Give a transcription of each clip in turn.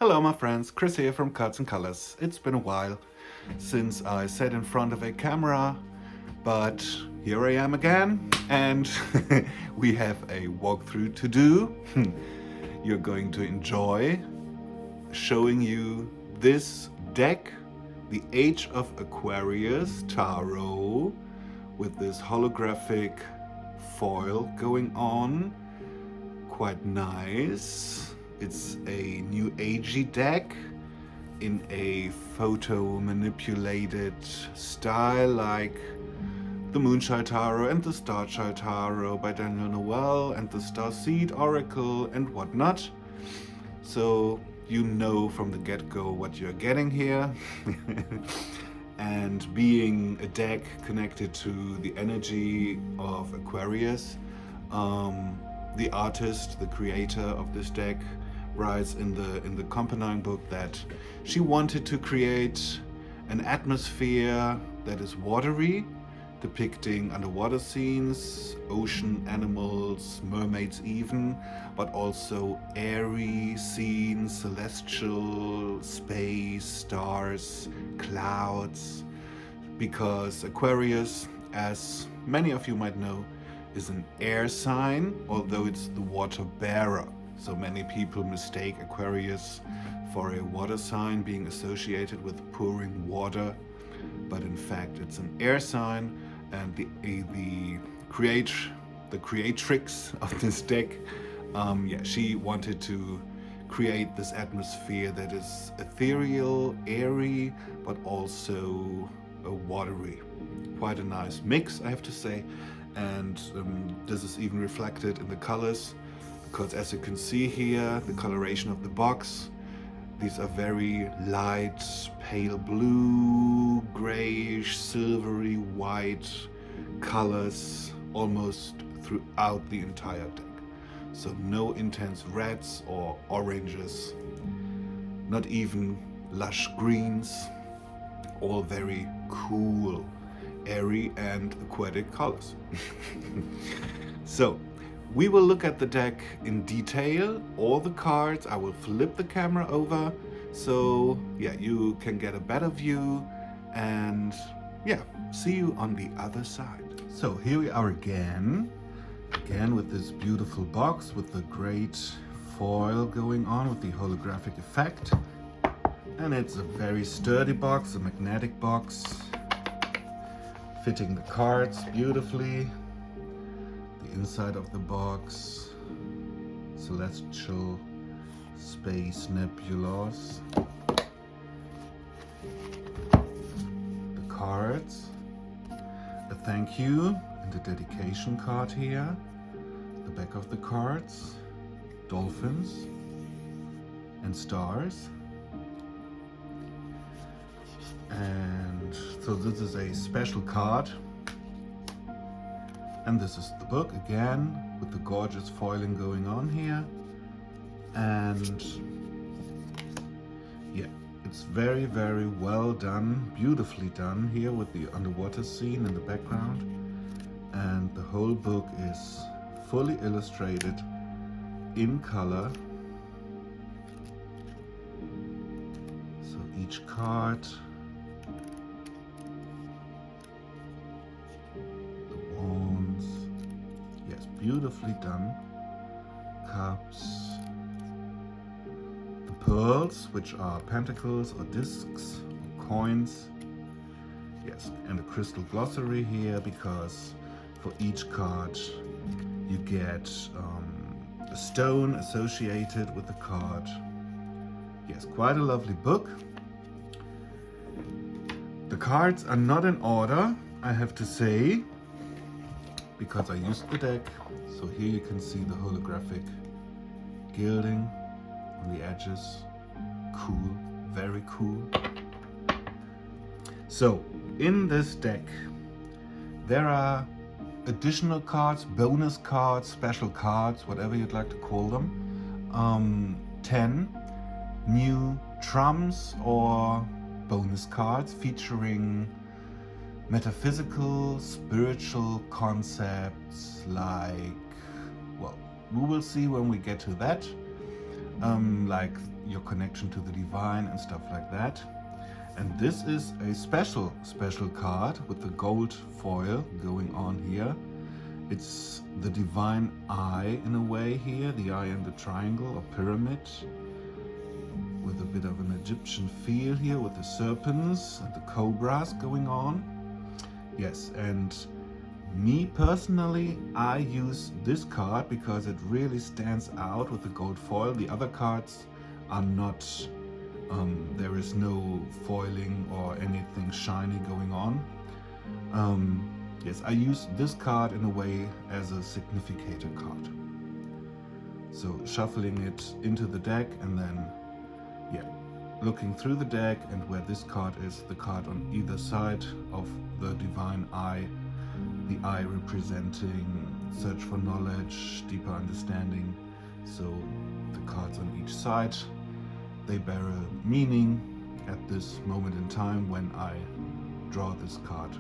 Hello my friends, Chris here from Cards.n.Colors. It's been a while since I sat in front of a camera, but here I am again and we have a walkthrough to do. You're going to enjoy showing you this deck, the Age of Aquarius Tarot, with this holographic foil going on. Quite nice. It's a new agey deck in a photo manipulated style like the Moonchild Tarot and the Starchild Tarot by Daniel Noel and the Starseed Oracle and whatnot. So you know from the get-go what you're getting here. And being a deck connected to the energy of Aquarius, the artist, the creator of this deck, writes in the accompanying book that she wanted to create an atmosphere that is watery, depicting underwater scenes, ocean animals, mermaids even, but also airy scenes, celestial, space, stars, clouds, because Aquarius, as many of you might know, is an air sign, although it's the water bearer. So many people mistake Aquarius for a water sign being associated with pouring water, but in fact it's an air sign. And the creatrix of this deck, she wanted to create this atmosphere that is ethereal, airy, but also watery. Quite a nice mix, I have to say. And this is even reflected in the colors, because as you can see here, the coloration of the box, these are very light, pale blue, grayish, silvery, white colors almost throughout the entire deck. So no intense reds or oranges, not even lush greens, all very cool, airy and aquatic colors. So we will look at the deck in detail, all the cards. I will flip the camera over so you can get a better view, and see you on the other side. So here we are again with this beautiful box with the great foil going on with the holographic effect. And it's a very sturdy box, a magnetic box, fitting the cards beautifully. The inside of the box, celestial space nebulas, the cards, a thank you and a dedication card here, the back of the cards, dolphins and stars. And so this is a special card. And this is the book again, with the gorgeous foiling going on here. And it's very, very well done, beautifully done here with the underwater scene in the background. And the whole book is fully illustrated in color. So each card, beautifully done, cups, the pearls, which are pentacles or discs or coins, and a crystal glossary here, because for each card you get a stone associated with the card. Quite a lovely book. The cards are not in order, I have to say, because I used the deck. So here you can see the holographic gilding on the edges. Cool, very cool. So in this deck there are additional cards, bonus cards, special cards, whatever you'd like to call them. 10 new trumps or bonus cards featuring metaphysical, spiritual concepts like, well, we will see when we get to that. like your connection to the divine and stuff like that. And this is a special card with the gold foil going on here. It's the divine eye in a way here, the eye in the triangle or pyramid, with a bit of an Egyptian feel here with the serpents and the cobras going on. Yes, and me personally, I use this card because it really stands out with the gold foil. The other cards are not, there is no foiling or anything shiny going on. Yes, I use this card in a way as a significator card. So shuffling it into the deck and then, yeah, looking through the deck and where this card is, the card on either side of the divine eye, the eye representing search for knowledge, deeper understanding. So the cards on each side, they bear a meaning at this moment in time when I draw this card.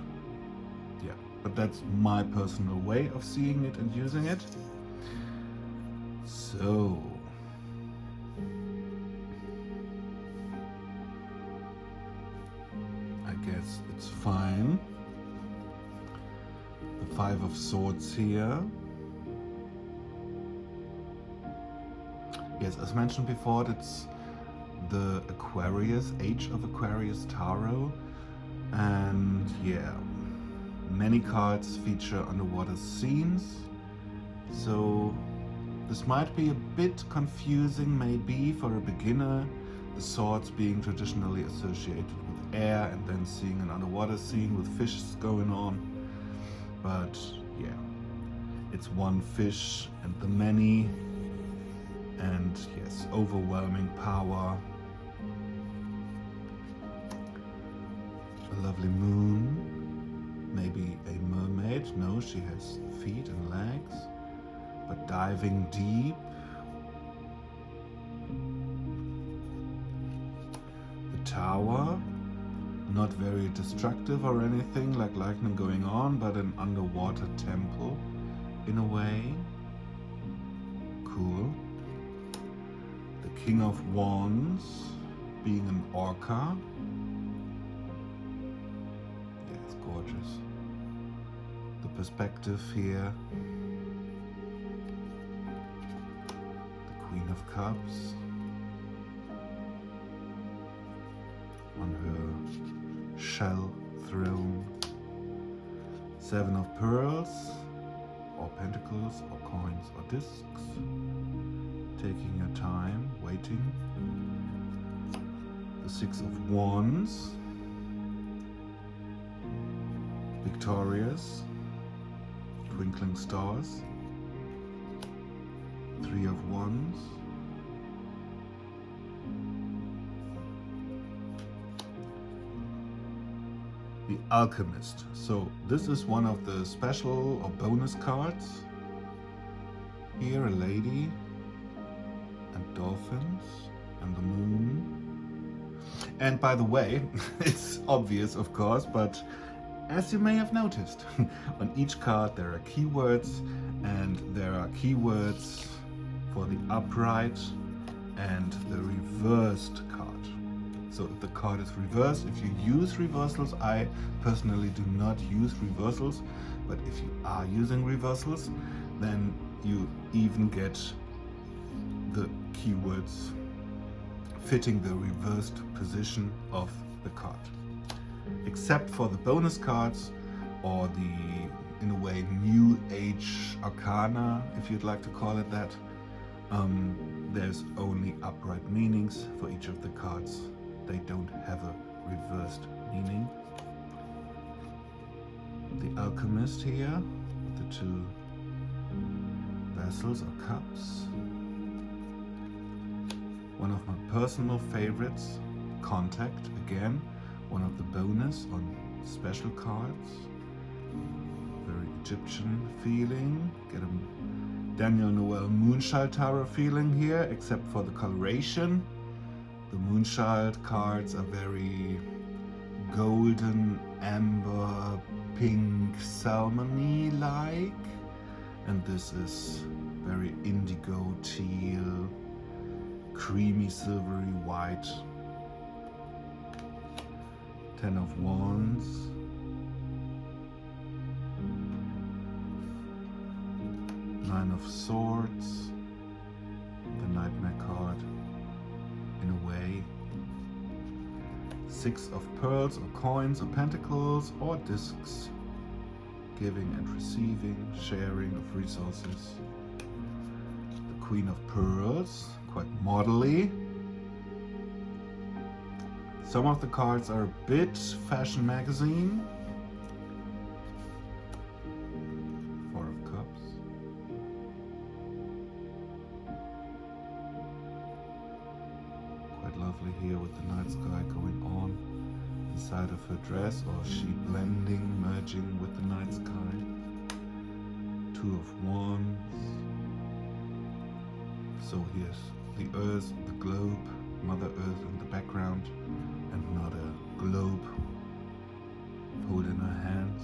Yeah, but that's my personal way of seeing it and using it. So I guess it's fine. The Five of Swords here. Yes, as mentioned before, it's the Aquarius, Age of Aquarius Tarot. And yeah, many cards feature underwater scenes. So this might be a bit confusing maybe for a beginner, the swords being traditionally associated with air and then seeing an underwater scene with fishes going on. But yeah, it's one fish and the many, and yes, overwhelming power. A lovely moon, maybe a mermaid. No, she has feet and legs, but diving deep. The tower, not very destructive or anything like lightning going on, but an underwater temple in a way. Cool. The King of Wands being an orca. Yeah, it's gorgeous. The perspective here. The Queen of Cups on her shell throne. Seven of Pearls, or Pentacles, or coins, or discs. Taking your time, waiting. The Six of Wands. Victorious. Twinkling stars. Three of Wands. The Alchemist. So this is one of the special or bonus cards. Here a lady and dolphins and the moon. And by the way, it's obvious of course, but as you may have noticed, on each card there are keywords, and there are keywords for the upright and the reversed card. So if the card is reversed, if you use reversals, I personally do not use reversals, but if you are using reversals, then you even get the keywords fitting the reversed position of the card. Except for the bonus cards or the, in a way, New Age Arcana, if you'd like to call it that, there's only upright meanings for each of the cards. They don't have a reversed meaning. The Alchemist here, with the two vessels or cups. One of my personal favorites, Contact, again, one of the bonus on special cards. Very Egyptian feeling. Get a Daniel Noel Moonchild Tarot feeling here, except for the coloration. The Moonchild cards are very golden, amber, pink, salmon-y like, and this is very indigo, teal, creamy silvery white. 10 of Wands. 9 of Swords. The Nightmare card in a way. 6 of Pearls or Coins or Pentacles or Discs. Giving and receiving, sharing of resources. The Queen of Pearls, quite modelly. Some of the cards are a bit fashion magazine. 4 of Cups. Quite lovely here with the night sky going on inside of her dress, or she blending, merging with the night sky. 2 of Wands. So here's the Earth, the globe, Mother Earth in the background, and not a globe holding her hands.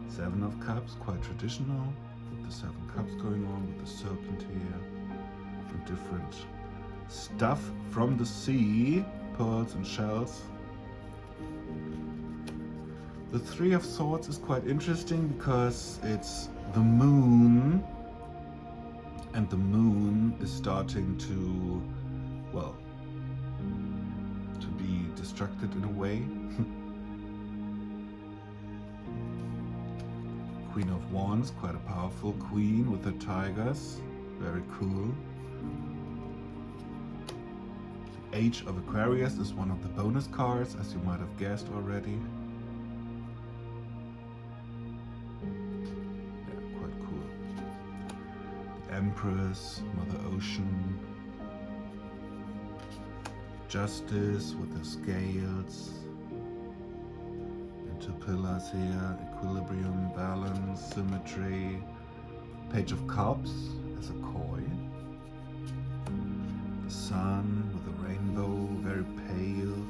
7 of Cups, quite traditional, with the 7 Cups going on, with the serpent here, and different stuff from the sea, pearls and shells. The 3 of Swords is quite interesting because it's the moon, and the moon is starting to, well, to be distracted in a way. Queen of Wands, quite a powerful queen with her tigers, very cool. Age of Aquarius is one of the bonus cards, as you might have guessed already. Yeah, quite cool. The Empress, Mother Ocean. Justice with the scales. And 2 pillars here, equilibrium, balance, symmetry. Page of Cups as a coin. The Sun with a rainbow, very pale.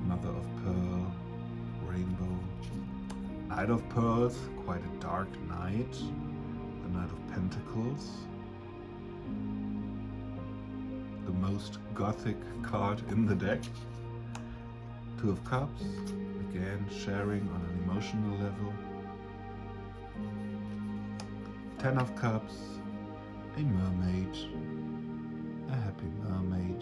Mother of Pearl, rainbow. Knight of Pearls, quite a dark night. The Knight of Pentacles. The most gothic card in the deck. 2 of Cups, again sharing on an emotional level. 10 of Cups, a mermaid. A happy mermaid.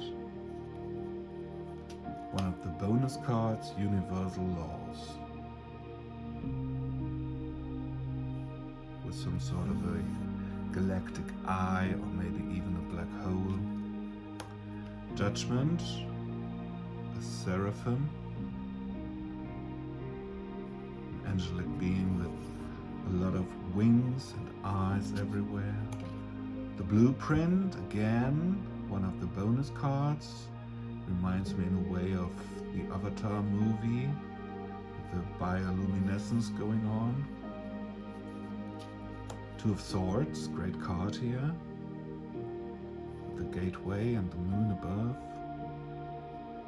One of the bonus cards, Universal Laws. With some sort of a galactic eye, or maybe even a black hole. Judgment, a seraphim. An angelic being with a lot of wings and eyes everywhere. The Blueprint, again, one of the bonus cards, reminds me in a way of the Avatar movie, with the bioluminescence going on. 2 of Swords, great card here, with the gateway and the moon above,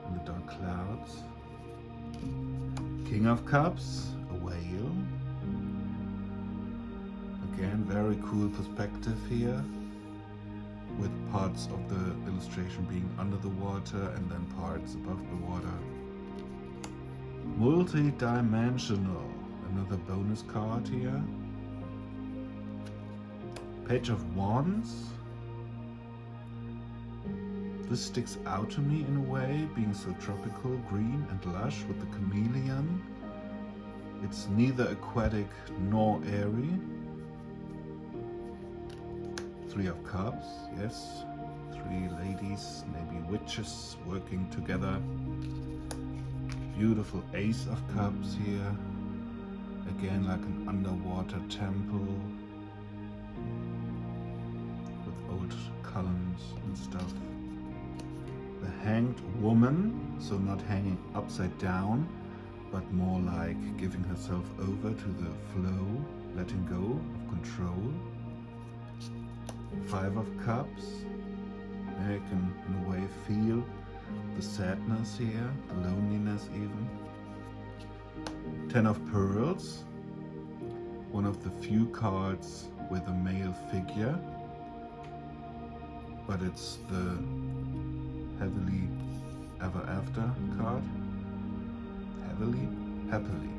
and the dark clouds. King of Cups, a whale. Again, very cool perspective here, with parts of the illustration being under the water and then parts above the water. Multi-dimensional, another bonus card here. Page of Wands. This sticks out to me in a way, being so tropical, green and lush with the chameleon. It's neither aquatic nor airy. 3 of Cups, yes. 3 ladies, maybe witches working together. Beautiful Ace of Cups here. Again, like an underwater temple with old columns and stuff. The Hanged Woman, so not hanging upside down, but more like giving herself over to the flow, letting go of control. 5 of Cups. There you can, in a way, feel the sadness here, the loneliness even. 10 of Pearls. One of the few cards with a male figure. but it's the Happily Ever After card. Happily.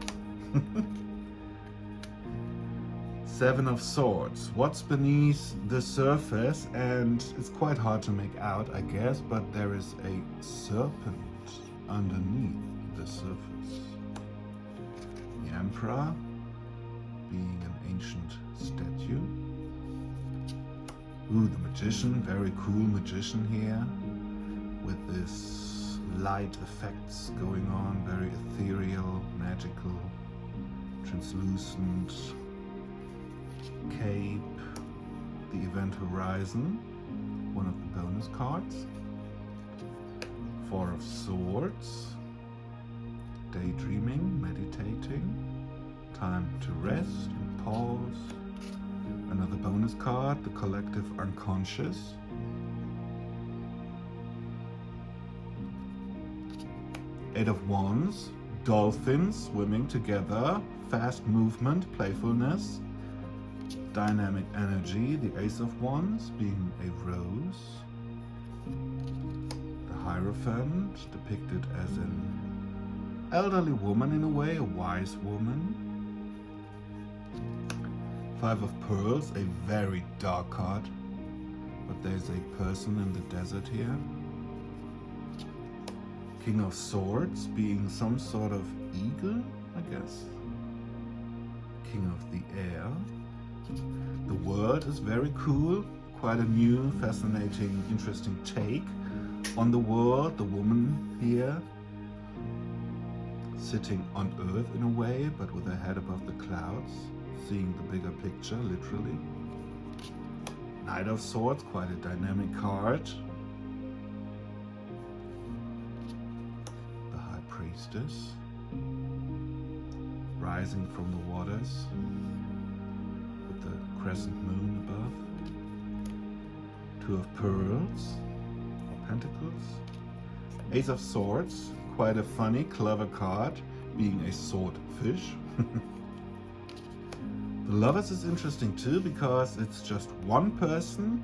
Seven of Swords. What's beneath the surface? And it's quite hard to make out, I guess, but there is a serpent underneath the surface. The Emperor, being an ancient statue. Ooh, the Magician, very cool Magician here, with this light effects going on, very ethereal, magical, translucent. Cape, the Event Horizon, one of the bonus cards. Four of Swords, daydreaming, meditating, time to rest and pause. Another bonus card, the Collective Unconscious. Eight of Wands, dolphins swimming together, fast movement, playfulness. Dynamic energy, the Ace of Wands being a rose. The Hierophant, depicted as an elderly woman in a way, a wise woman. Five of Pearls, a very dark card, but there's a person in the desert here. King of Swords, being some sort of eagle, I guess. King of the Air. The World is very cool, quite a new, fascinating, interesting take on the world. The woman here sitting on Earth in a way, but with her head above the clouds, seeing the bigger picture, literally. Knight of Swords, quite a dynamic card. The High Priestess, rising from the waters. The crescent moon above. Two of Pearls, or Pentacles. Ace of Swords, quite a funny, clever card, being a swordfish. The Lovers is interesting too, because it's just one person,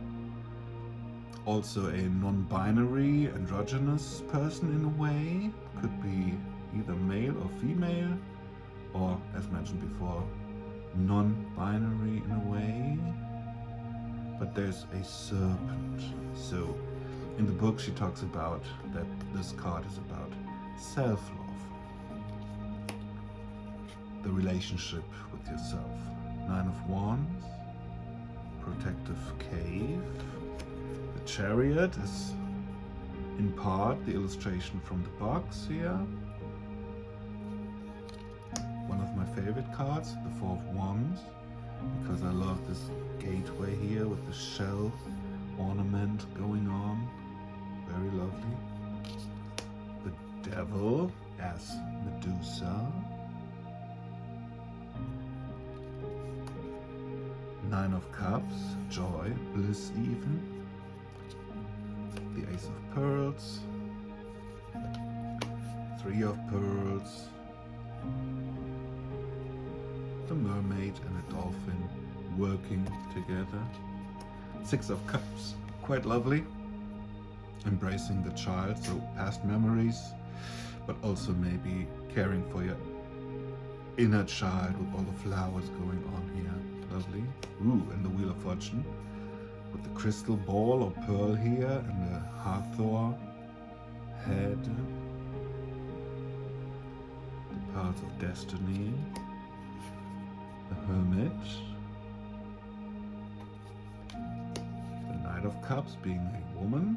also a non-binary, androgynous person in a way. Could be either male or female, or, as mentioned before, non-binary in a way, but there's a serpent. So in the book she talks about that this card is about self-love, the relationship with yourself. Nine of Wands, protective cave. The Chariot is in part the illustration from the box here. One of my favorite cards, the Four of Wands, because I love this gateway here with the shell ornament going on. Very lovely. The Devil as Medusa. Nine of Cups, joy, bliss even. The Ace of Pearls. Three of Pearls. The mermaid and a dolphin working together. Six of Cups, quite lovely. Embracing the child, so past memories, but also maybe caring for your inner child with all the flowers going on here. Lovely. Ooh, and the Wheel of Fortune with the crystal ball or pearl here and the Hathor head. The Pearls of Destiny. The Hermit. The Knight of Cups being a woman.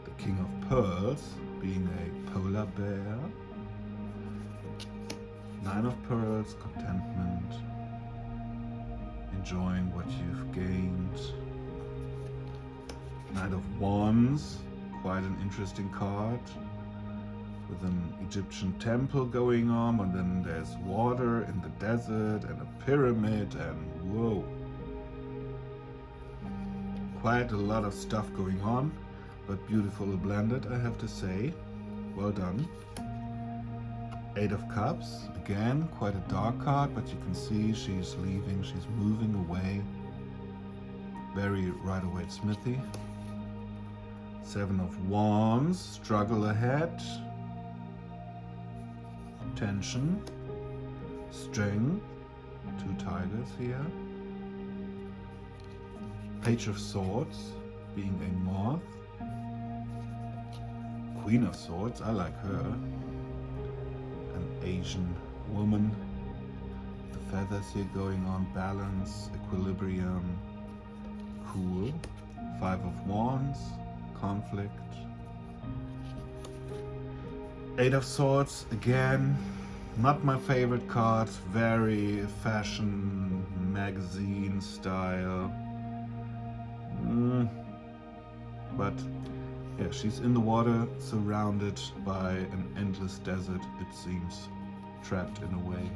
The King of Pearls being a polar bear. Nine of Pearls, contentment, enjoying what you've gained. Knight of Wands, quite an interesting card, with an Egyptian temple going on, and then there's water in the desert and a pyramid, and whoa. Quite a lot of stuff going on, but beautifully blended, I have to say. Well done. Eight of Cups, again, quite a dark card, but you can see she's leaving, she's moving away. very Rider-Waite-Smithy. Seven of Wands, struggle ahead, tension, strength, two tigers here. Page of Swords, being a moth. Queen of Swords, I like her. An Asian woman. The feathers here going on, balance, equilibrium, cool. Five of Wands, conflict. Eight of Swords, again, not my favorite card, very fashion magazine style. But yeah, she's in the water, surrounded by an endless desert, it seems, trapped in a way.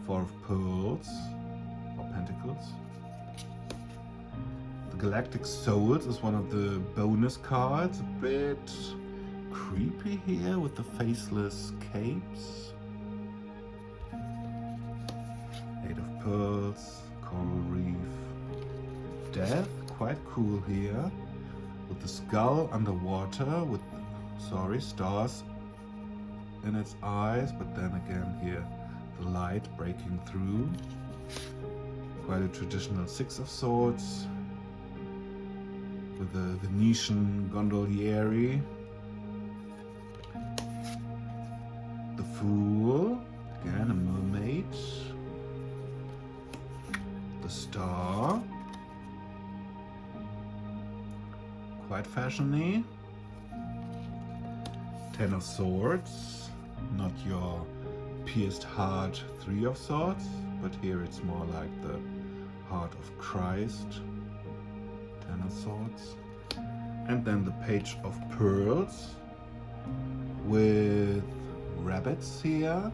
Four of Pearls, or Pentacles. The Galactic Souls is one of the bonus cards, a bit creepy here with the faceless capes. Eight of Pearls, Coral Reef. Death, quite cool here, with the skull underwater, with, stars in its eyes, but then again here, the light breaking through. Quite a traditional Six of Swords, with the Venetian gondolieri. The Fool, again a mermaid. The Star, quite fashion-y. Ten of Swords, not your pierced heart Three of Swords, but here it's more like the heart of Christ. Ten of Swords. And then the Page of Pearls with rabbits here.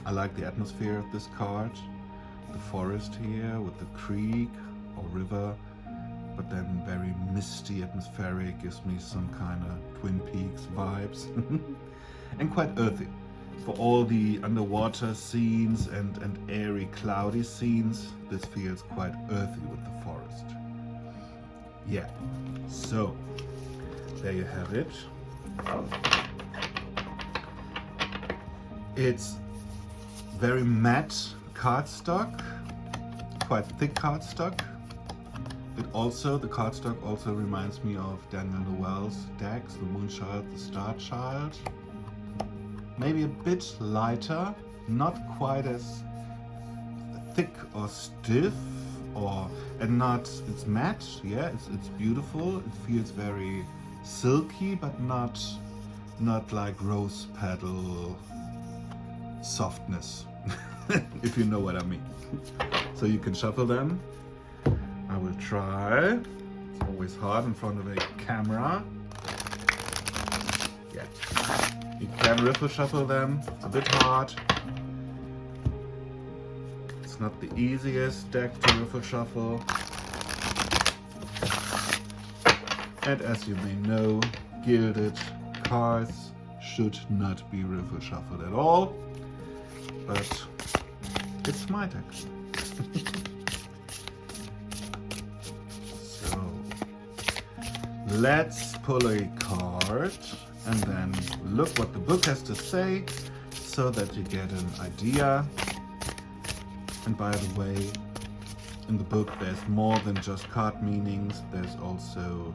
I like the atmosphere of this card. The forest here with the creek or river, but then very misty, atmospheric, gives me some kind of Twin Peaks vibes. And quite earthy. For all the underwater scenes and airy, cloudy scenes, this feels quite earthy with the forest. Yeah, so there you have it. It's very matte cardstock, quite thick cardstock. The cardstock also reminds me of Daniel Noel's decks, the Moonchild, the Star Child. Maybe a bit lighter, not quite as thick or stiff, it's matte, yeah, it's beautiful. It feels very silky, but not like rose petal softness, if you know what I mean. So you can shuffle them. I will try. It's always hard in front of a camera. Yeah. You can riffle shuffle them. It's a bit hard. It's not the easiest deck to riffle shuffle. And as you may know, gilded cards should not be riffle shuffled at all. But it's my deck. So let's pull a card and then look what the book has to say so that you get an idea. And by the way, in the book there's more than just card meanings. There's also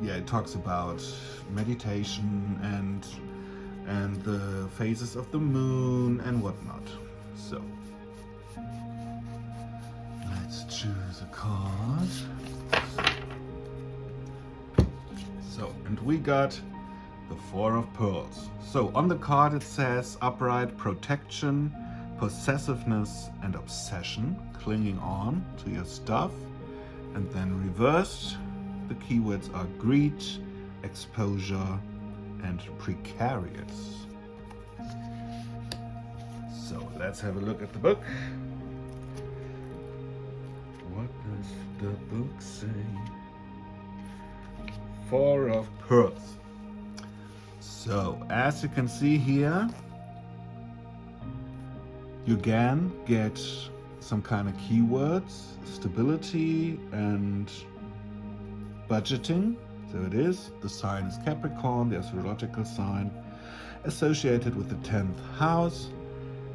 it talks about meditation and the phases of the moon and whatnot. So let's choose a card. So, and we got the Four of Pearls. So on the card it says upright protection, possessiveness and obsession, clinging on to your stuff. And then reversed, the keywords are greed, exposure and precarious. So let's have a look at the book. What does the book say? Four of Pearls. So as you can see here, you can get some kind of keywords, stability and budgeting. So it is. The sign is Capricorn, the astrological sign, associated with the 10th house.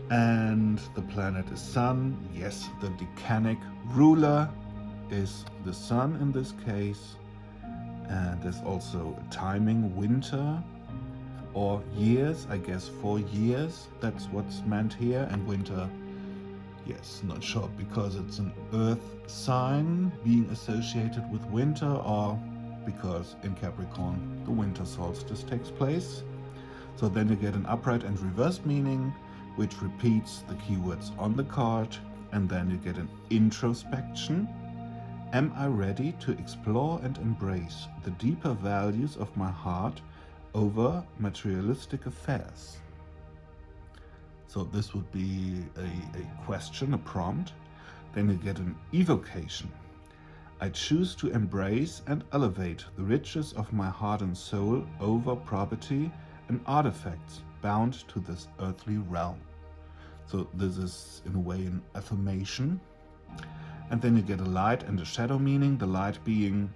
And the planet is Sun. Yes, the decanic ruler is the Sun in this case. And there's also a timing, winter or years, I guess 4 years. That's what's meant here. And winter, yes, not sure because it's an earth sign being associated with winter, or because in Capricorn the winter solstice takes place. So then you get an upright and reversed meaning, which repeats the keywords on the card, and then you get an introspection. Am I ready to explore and embrace the deeper values of my heart over materialistic affairs? So this would be a question, a prompt. Then you get an evocation. I choose to embrace and elevate the riches of my heart and soul over property and artifacts bound to this earthly realm. So this is in a way an affirmation. And then you get a light and a shadow meaning, the light being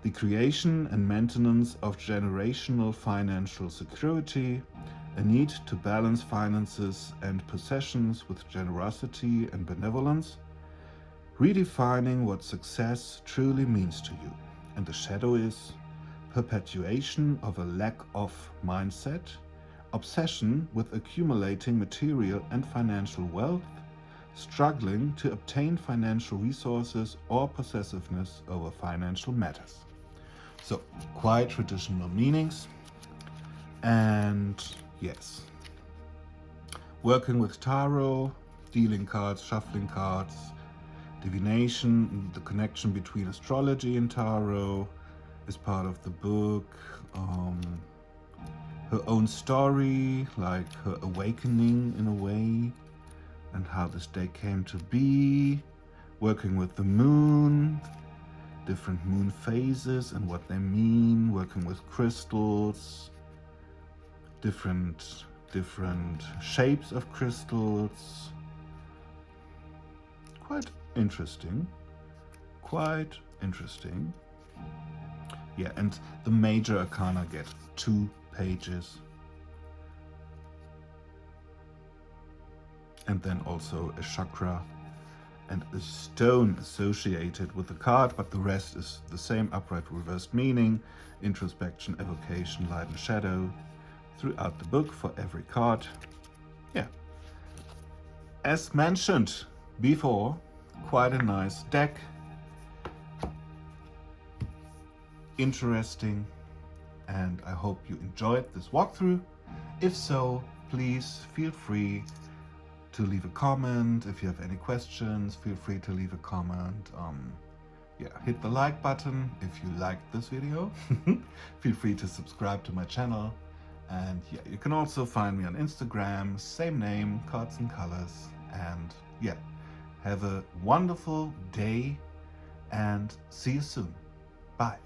the creation and maintenance of generational financial security, a need to balance finances and possessions with generosity and benevolence, redefining what success truly means to you. And the shadow is perpetuation of a lack of mindset, obsession with accumulating material and financial wealth, struggling to obtain financial resources, or possessiveness over financial matters. So quite traditional meanings. And yes, working with tarot, dealing cards, shuffling cards, divination, the connection between astrology and tarot is part of the book. Her own story, like her awakening in a way, and how this day came to be, working with the moon, different moon phases and what they mean, working with crystals, different shapes of crystals. Quite interesting. Yeah, and the major arcana get 2 pages. And then also a chakra and a stone associated with the card, but the rest is the same: upright, reversed meaning, introspection, evocation, light and shadow throughout the book for every card. Yeah. As mentioned before, quite a nice deck. Interesting, and I hope you enjoyed this walkthrough. If so, please feel free to leave a comment. If you have any questions, feel free to leave a comment. Yeah, hit the like button if you liked this video. Feel free to subscribe to my channel. And yeah, you can also find me on Instagram, same name, Cards.n.Colors. And yeah, have a wonderful day and see you soon. Bye.